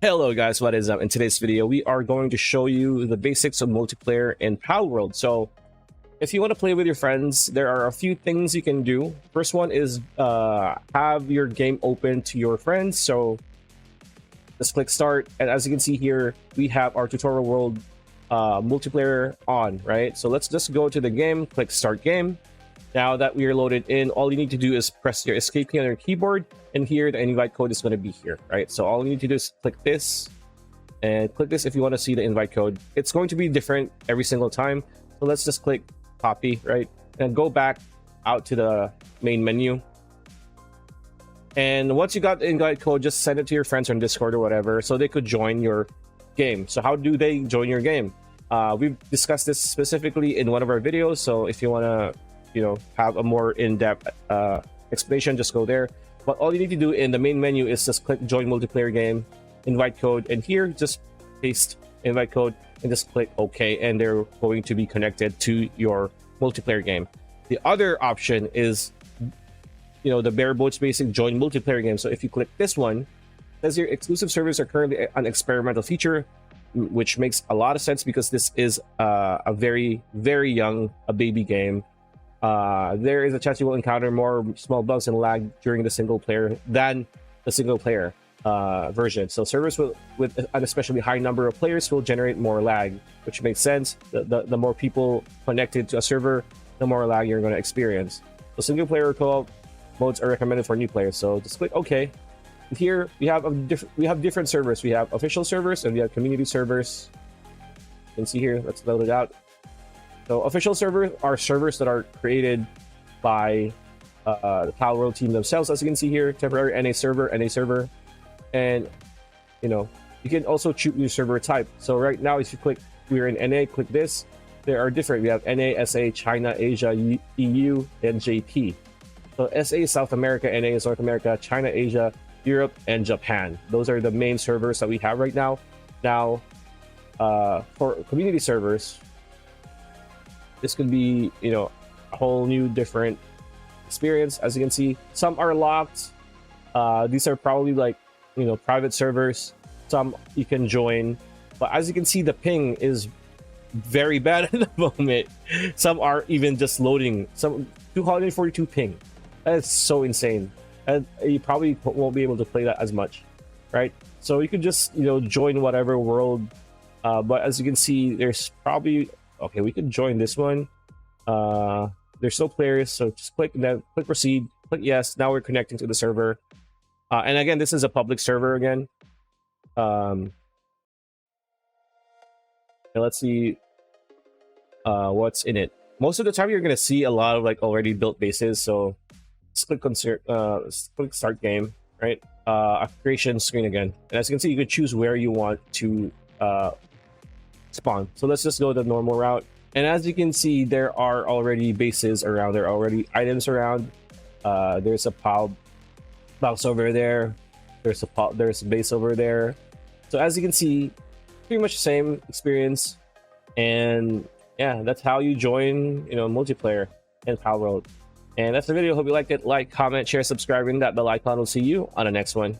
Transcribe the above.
Hello guys, what is up? In today's video, we are going to show you the basics of multiplayer in Palworld. So if you want to play with your friends, there are a few things you can do. First one is have your game open to your friends. So let's click start. And as you can see here, we have our tutorial world multiplayer on, right? So let's just go to the game, click start game. Now that we are loaded in, all you need to do is press your escape key on your keyboard, and here the invite code is going to be here, right? So all you need to do is click this and click this if you want to see the invite code. It's going to be different every single time. So let's just click copy, right? And go back out to the main menu. And once you got the invite code, just send it to your friends on Discord or whatever so they could join your game. So how do they join your game? We've discussed this specifically in one of our videos. So if you want to have a more in-depth explanation, just go there. But all you need to do in the main menu is just click join multiplayer game, invite code, and here just paste invite code and just click OK, and they're going to be connected to your multiplayer game. The other option is the bare bones basic join multiplayer game. So if you click this one, says your exclusive servers are currently an experimental feature, which makes a lot of sense because this is a very young baby game. There is a chance you will encounter more small bugs and lag during the single player than the single player version. So servers with an especially high number of players will generate more lag, which makes sense. The more people connected to a server, the more lag you're going to experience. So single player co-op modes are recommended for new players. So just click OK. And here we have different servers. We have official servers and we have community servers. You can see here. Let's load it out. So official servers are servers that are created by the Palworld team themselves. As you can see here, temporary NA server, and you can also choose your server type. So right now, if you click, we're in NA, click this. There are different. We have NA, SA, China, Asia, EU, and JP. So SA is South America, NA is North America, China, Asia, Europe, and Japan. Those are the main servers that we have right now. Now, for community servers, this could be a whole new different experience. As you can see, some are locked. These are probably like private servers. Some you can join, but as you can see, the ping is very bad at the moment. Some are even just loading. Some 242 ping. That's so insane, and you probably won't be able to play that as much, right? So you could just join whatever world, but as you can see, there's probably okay, we can join this one. There's no players, so just click and then click proceed, click yes. Now we're connecting to the server, and again, this is a public server again. And let's see what's in it. Most of the time, you're gonna see a lot of like already built bases. So just click on click start game, right? A creation screen again, and as you can see, you can choose where you want to spawn. So let's just go the normal route, and as you can see, there are already bases around, there are already items around. There's a box over there, there's a base over there. So as you can see, pretty much the same experience. And yeah, that's how you join multiplayer in Palworld. And that's the video. Hope you liked it. Like, comment, share, subscribe, ring that bell icon. We'll see you on the next one.